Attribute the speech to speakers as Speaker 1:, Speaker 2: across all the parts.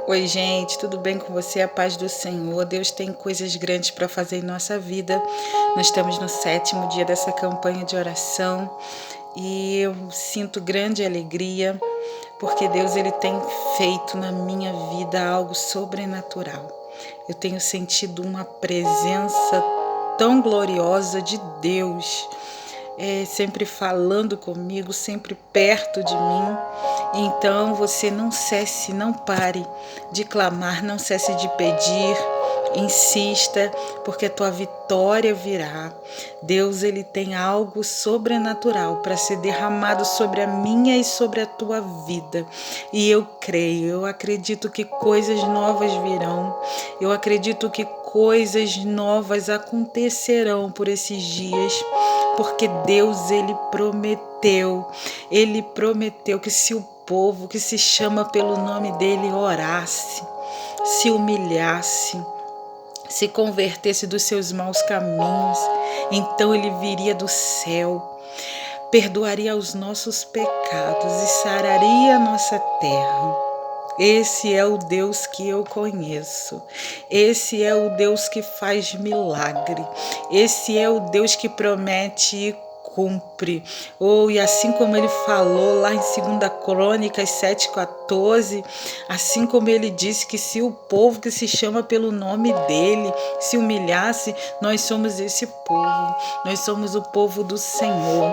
Speaker 1: Oi, gente, tudo bem com você? A paz do Senhor. Deus tem coisas grandes para fazer em nossa vida. Nós estamos no 7º dia dessa campanha de oração e eu sinto grande alegria porque Deus ele tem feito na minha vida algo sobrenatural. Eu tenho sentido uma presença tão gloriosa de Deus, sempre falando comigo, sempre perto de mim. Então você não cesse, não pare de clamar, não cesse de pedir, insista, porque a tua vitória virá. Deus ele tem algo sobrenatural para ser derramado sobre a minha e sobre a tua vida. E eu creio, eu acredito que coisas novas virão. Eu acredito que coisas novas acontecerão por esses dias, porque Deus ele prometeu que se o povo que se chama pelo nome dele orasse, se humilhasse, se convertesse dos seus maus caminhos, então ele viria do céu, perdoaria os nossos pecados e sararia a nossa terra. Esse é o Deus que eu conheço. Esse é o Deus que faz milagre. Esse é o Deus que promete e cumpre. E assim como ele falou lá em 2 Crônicas 7,14, assim como ele disse que se o povo que se chama pelo nome dele se humilhasse, nós somos esse povo. Nós somos o povo do Senhor.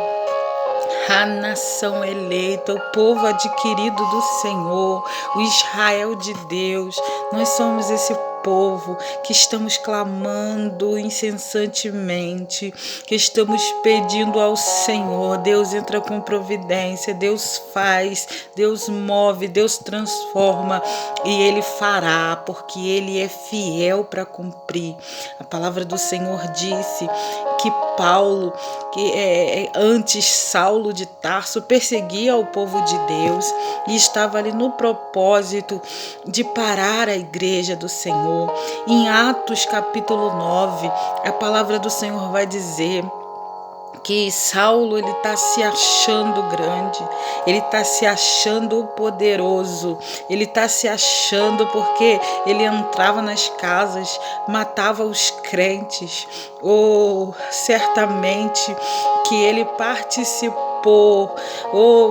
Speaker 1: A nação eleita, o povo adquirido do Senhor, o Israel de Deus. Nós somos esse povo que estamos clamando incessantemente, que estamos pedindo ao Senhor. Deus entra com providência, Deus faz, Deus move, Deus transforma e Ele fará, porque Ele é fiel para cumprir. A palavra do Senhor disse que Paulo, antes Saulo de Tarso, perseguia o povo de Deus e estava ali no propósito de parar a igreja do Senhor. Em Atos capítulo 9, a palavra do Senhor vai dizer que Saulo ele está se achando grande, ele está se achando poderoso, ele está se achando porque ele entrava nas casas, matava os crentes, certamente que ele participou,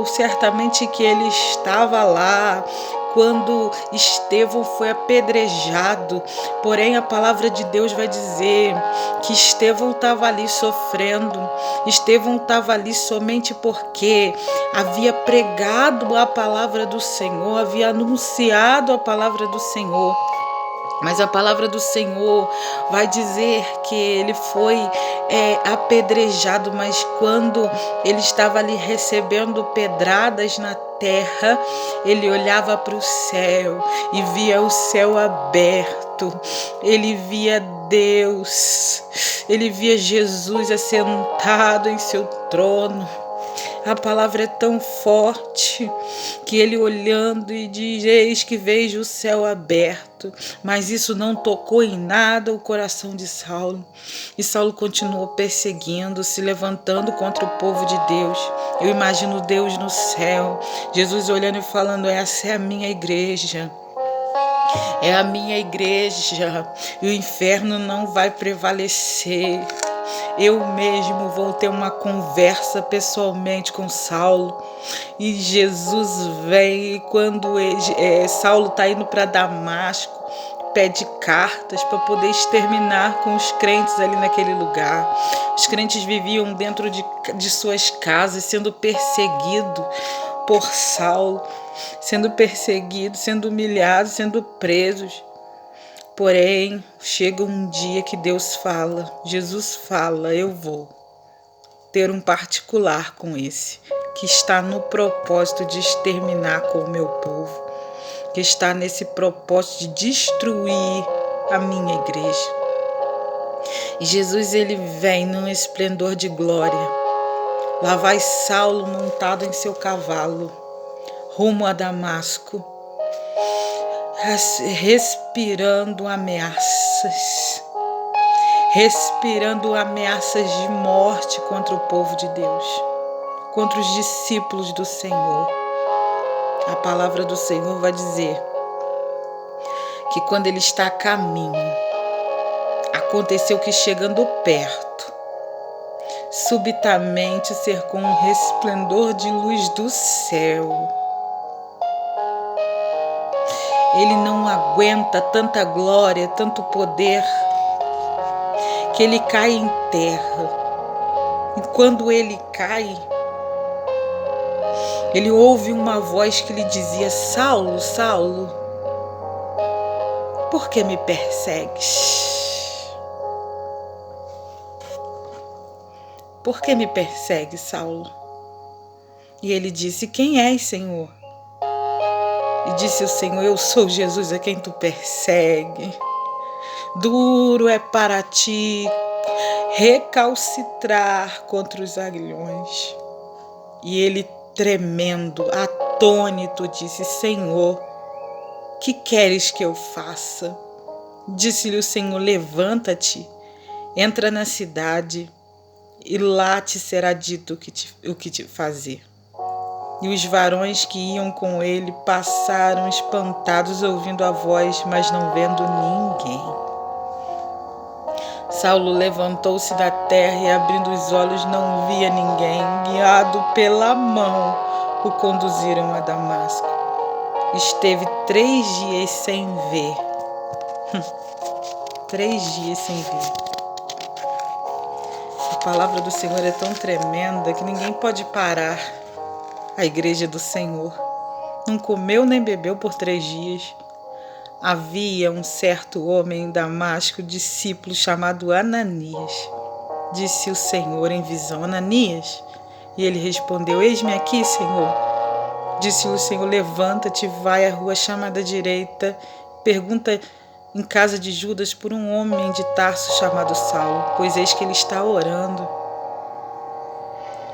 Speaker 1: certamente que ele estava lá quando Estevão foi apedrejado. Porém, a palavra de Deus vai dizer que Estevão estava ali sofrendo. Estevão estava ali somente porque havia pregado a palavra do Senhor, havia anunciado a palavra do Senhor. Mas a palavra do Senhor vai dizer que ele foi apedrejado, mas quando ele estava ali recebendo pedradas na terra, ele olhava para o céu e via o céu aberto, ele via Deus, ele via Jesus assentado em seu trono. A palavra é tão forte que ele olhando e diz: eis que vejo o céu aberto. Mas isso não tocou em nada o coração de Saulo. E Saulo continuou perseguindo, se levantando contra o povo de Deus. Eu imagino Deus no céu, Jesus olhando e falando: essa é a minha igreja. É a minha igreja. E o inferno não vai prevalecer. Eu mesmo vou ter uma conversa pessoalmente com Saulo. E Jesus vem, e quando Saulo está indo para Damasco, pede cartas para poder exterminar com os crentes ali naquele lugar. Os crentes viviam dentro de suas casas, sendo perseguidos por Saulo, sendo perseguidos, sendo humilhados, sendo presos. Porém, chega um dia que Deus fala, Jesus fala: eu vou ter um particular com esse, que está no propósito de exterminar com o meu povo, que está nesse propósito de destruir a minha igreja. E Jesus ele vem num esplendor de glória. Lá vai Saulo montado em seu cavalo, rumo a Damasco, respirando ameaças de morte contra o povo de Deus, contra os discípulos do Senhor. A palavra do Senhor vai dizer que quando ele está a caminho, aconteceu que chegando perto, subitamente cercou um resplendor de luz do céu. Ele não aguenta tanta glória, tanto poder, que ele cai em terra. E quando ele cai, ele ouve uma voz que lhe dizia: Saulo, Saulo, por que me persegues? Por que me persegues, Saulo? E ele disse: Quem és, Senhor? E disse o Senhor: Eu sou Jesus a quem tu persegue. Duro é para ti recalcitrar contra os aguilhões. E ele, tremendo, atônito, disse: Senhor, que queres que eu faça? Disse-lhe o Senhor: Levanta-te, entra na cidade, e lá te será dito o que te fazer. E os varões que iam com ele passaram espantados, ouvindo a voz, mas não vendo ninguém. Saulo levantou-se da terra e, abrindo os olhos, não via ninguém. Guiado pela mão, o conduziram a Damasco. Esteve 3 dias sem ver. 3 dias sem ver. A palavra do Senhor é tão tremenda que ninguém pode parar. A igreja do Senhor não comeu nem bebeu por 3 dias. Havia um certo homem em Damasco, discípulo, chamado Ananias. Disse o Senhor em visão: Ananias? E ele respondeu: Eis-me aqui, Senhor. Disse-lhe o Senhor: Levanta-te, vai à rua chamada direita, pergunta em casa de Judas por um homem de Tarso chamado Saulo, pois eis que ele está orando.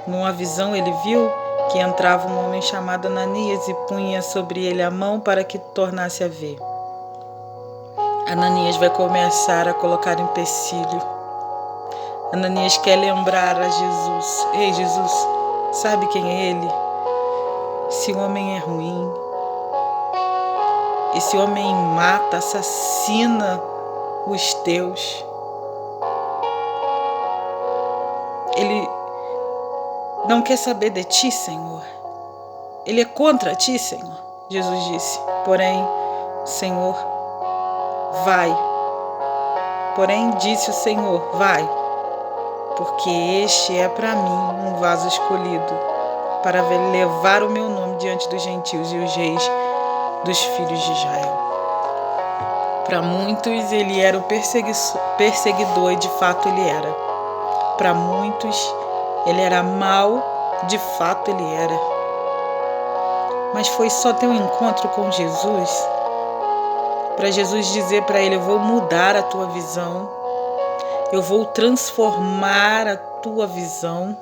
Speaker 1: Numa visão ele viu que entrava um homem chamado Ananias e punha sobre ele a mão para que tornasse a ver. Ananias vai começar a colocar empecilho. Ananias quer lembrar a Jesus: Ei, Jesus, sabe quem é ele? Esse homem é ruim. Esse homem mata, assassina os teus. Ele não quer saber de ti, Senhor. Ele é contra ti, Senhor. Jesus disse: Porém, Senhor, vai. Porém, disse o Senhor: Vai, porque este é para mim um vaso escolhido, para levar o meu nome diante dos gentios e os reis dos filhos de Israel. Para muitos ele era o perseguidor, e de fato ele era. Para muitos ele era mau, de fato ele era. Mas foi só ter um encontro com Jesus para Jesus dizer para ele: eu vou mudar a tua visão, eu vou transformar a tua visão,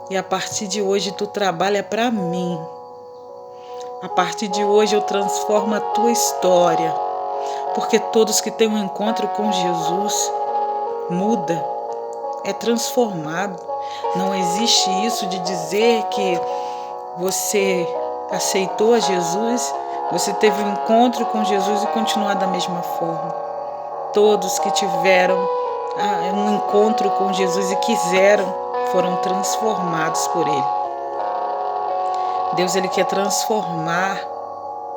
Speaker 1: e a partir de hoje tu trabalha para mim. A partir de hoje eu transformo a tua história, porque todos que têm um encontro com Jesus muda, é transformado. Não existe isso de dizer que você aceitou a Jesus, você teve um encontro com Jesus e continuar da mesma forma. Todos que tiveram um encontro com Jesus e quiseram, foram transformados por Ele. Deus, Ele quer transformar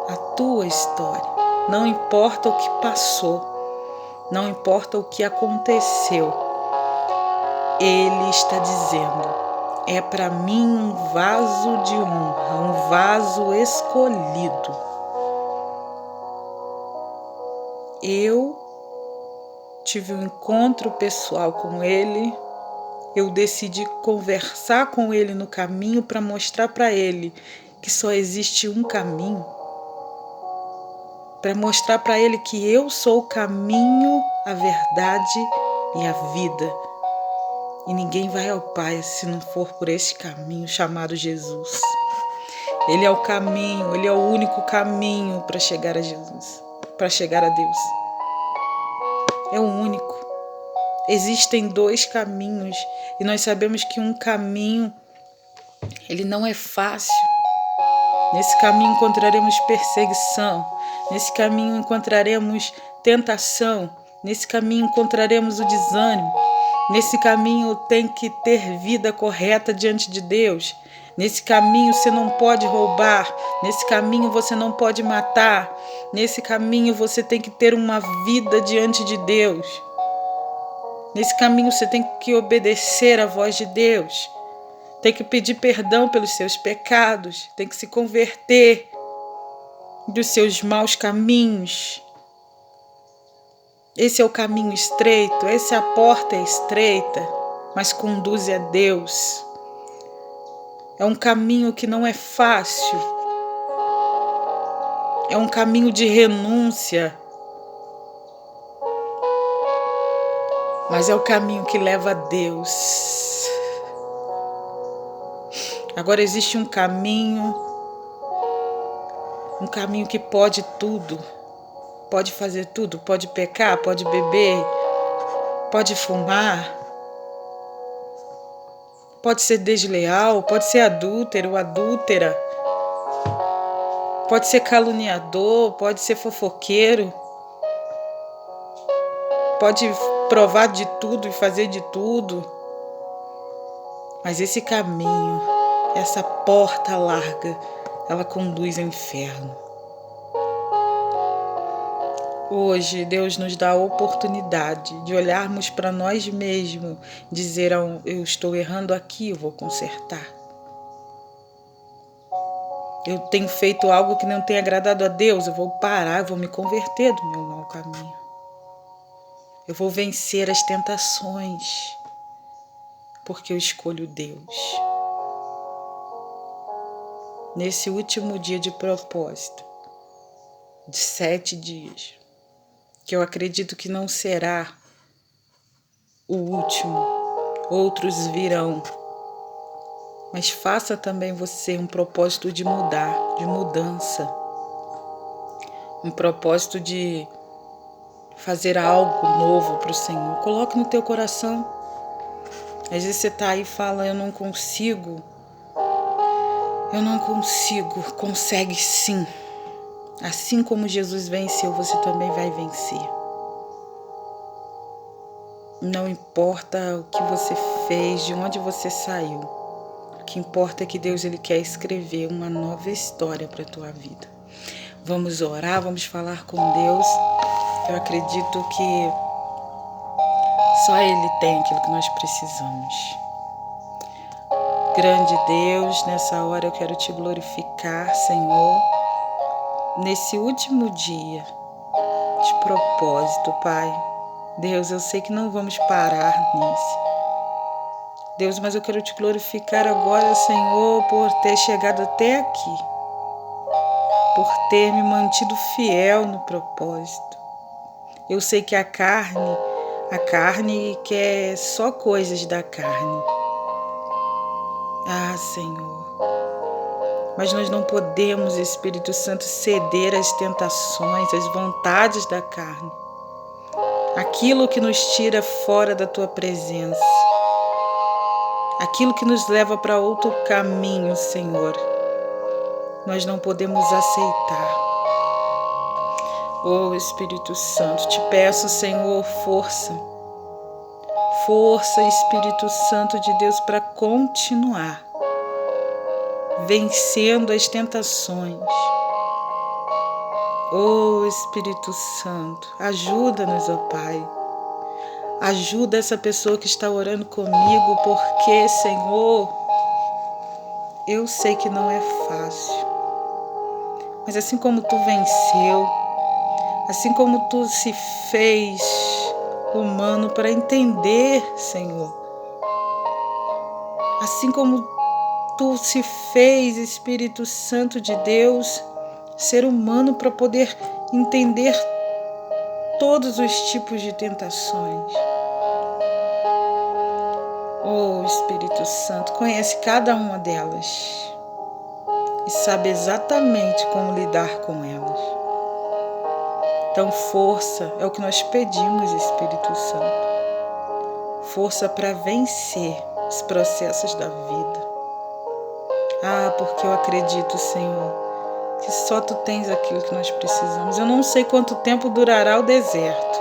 Speaker 1: a tua história. Não importa o que passou, não importa o que aconteceu. Ele está dizendo: é para mim um vaso de honra, um vaso escolhido. Eu tive um encontro pessoal com Ele. Eu decidi conversar com Ele no caminho para mostrar para Ele que só existe um caminho. Para mostrar para Ele que eu sou o caminho, a verdade e a vida. E ninguém vai ao Pai se não for por esse caminho chamado Jesus. Ele é o caminho, Ele é o único caminho para chegar a Jesus, para chegar a Deus. É o único. Existem 2 caminhos e nós sabemos que um caminho, ele não é fácil. Nesse caminho encontraremos perseguição, Nesse caminho encontraremos tentação. Nesse caminho encontraremos o desânimo. Nesse caminho tem que ter vida correta diante de Deus. Nesse caminho você não pode roubar. Nesse caminho você não pode matar. Nesse caminho você tem que ter uma vida diante de Deus. Nesse caminho você tem que obedecer à voz de Deus. Tem que pedir perdão pelos seus pecados. Tem que se converter dos seus maus caminhos. Esse é o caminho estreito, essa porta é estreita, mas conduz a Deus. É um caminho que não é fácil. É um caminho de renúncia. Mas é o caminho que leva a Deus. Agora existe um caminho que pode tudo. Pode fazer tudo, pode pecar, pode beber, pode fumar, pode ser desleal, pode ser adúltero, adúltera, pode ser caluniador, pode ser fofoqueiro, pode provar de tudo e fazer de tudo. Mas esse caminho, essa porta larga, ela conduz ao inferno. Hoje, Deus nos dá a oportunidade de olharmos para nós mesmos, dizer, eu estou errando aqui, eu vou consertar. Eu tenho feito algo que não tem agradado a Deus, eu vou parar, eu vou me converter do meu mau caminho. Eu vou vencer as tentações, porque eu escolho Deus. Nesse último dia de propósito, de 7 dias, que eu acredito que não será o último, outros virão. Mas faça também você um propósito de mudar, de mudança. Um propósito de fazer algo novo para o Senhor. Coloque no teu coração. Às vezes você está aí e fala, eu não consigo. Consegue sim. Assim como Jesus venceu, você também vai vencer. Não importa o que você fez, de onde você saiu. O que importa é que Deus ele quer escrever uma nova história para a tua vida. Vamos orar, vamos falar com Deus. Eu acredito que só Ele tem aquilo que nós precisamos. Grande Deus, nessa hora eu quero te glorificar, Senhor. Nesse último dia de propósito, Pai. Deus, eu sei que não vamos parar nisso. Deus, mas eu quero te glorificar agora, Senhor, por ter chegado até aqui. Por ter me mantido fiel no propósito. Eu sei que a carne quer só coisas da carne. Ah, Senhor. Mas nós não podemos, Espírito Santo, ceder às tentações, às vontades da carne. Aquilo que nos tira fora da Tua presença. Aquilo que nos leva para outro caminho, Senhor. Nós não podemos aceitar. Oh, Espírito Santo, te peço, Senhor, força. Força, Espírito Santo de Deus, para continuar vencendo as tentações. Oh, Espírito Santo, ajuda-nos, ó Pai. Ajuda essa pessoa que está orando comigo, porque, Senhor, eu sei que não é fácil. Mas assim como Tu venceu, assim como Tu se fez humano para entender, Senhor, assim como Tu se fez, Espírito Santo de Deus, ser humano para poder entender todos os tipos de tentações. Oh, Espírito Santo, conhece cada uma delas e sabe exatamente como lidar com elas. Então, força é o que nós pedimos, Espírito Santo. Força para vencer os processos da vida. Ah, porque eu acredito, Senhor, que só Tu tens aquilo que nós precisamos. Eu não sei quanto tempo durará o deserto.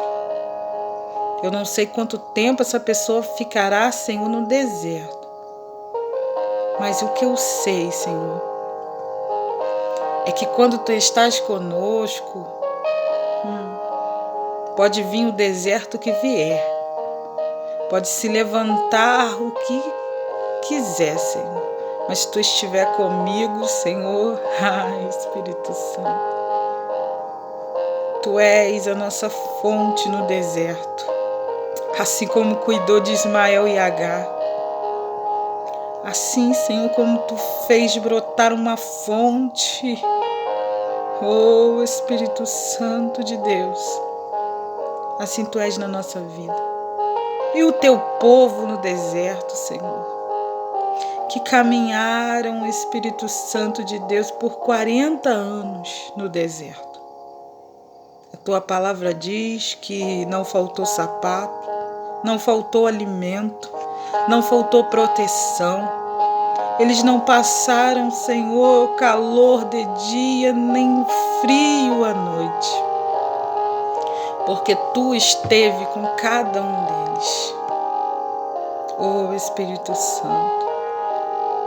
Speaker 1: Eu não sei quanto tempo essa pessoa ficará, Senhor, no deserto. Mas o que eu sei, Senhor, é que quando Tu estás conosco, pode vir o deserto que vier. Pode se levantar o que quiser, Senhor. Mas se Tu estiver comigo, Senhor, ai, Espírito Santo, Tu és a nossa fonte no deserto. Assim como cuidou de Ismael e Agar. Assim, Senhor, como Tu fez brotar uma fonte. Oh, Espírito Santo de Deus. Assim Tu és na nossa vida. E o Teu povo no deserto, Senhor, que caminharam, Espírito Santo de Deus, por 40 anos no deserto. A Tua palavra diz que não faltou sapato, não faltou alimento, não faltou proteção. Eles não passaram, Senhor, calor de dia, nem frio à noite, porque Tu esteve com cada um deles. Oh, Espírito Santo,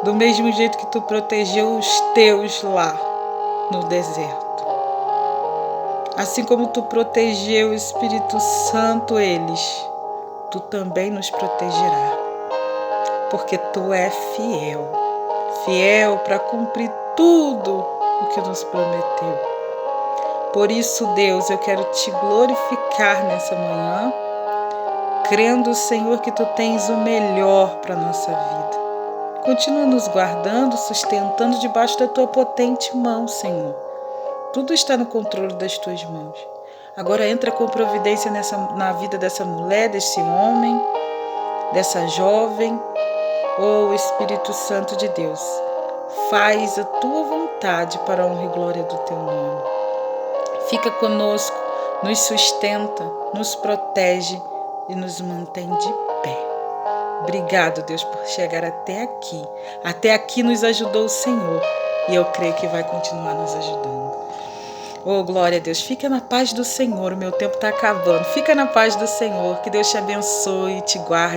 Speaker 1: do mesmo jeito que Tu protegeu os Teus lá no deserto, assim como Tu protegeu, Espírito Santo, eles, Tu também nos protegerá, porque Tu é fiel, fiel para cumprir tudo o que nos prometeu. Por isso, Deus, eu quero Te glorificar nessa manhã, crendo, Senhor, que Tu tens o melhor para a nossa vida. Continua nos guardando, sustentando debaixo da Tua potente mão, Senhor. Tudo está no controle das Tuas mãos. Agora entra com providência na vida dessa mulher, desse homem, dessa jovem. Oh, Espírito Santo de Deus, faz a Tua vontade para a honra e glória do Teu nome. Fica conosco, nos sustenta, nos protege e nos mantém de pé. Obrigado, Deus, por chegar até aqui. Até aqui nos ajudou o Senhor e eu creio que vai continuar nos ajudando. Oh, glória a Deus. Fica na paz do Senhor. O meu tempo está acabando. Fica na paz do Senhor. Que Deus te abençoe e te guarde.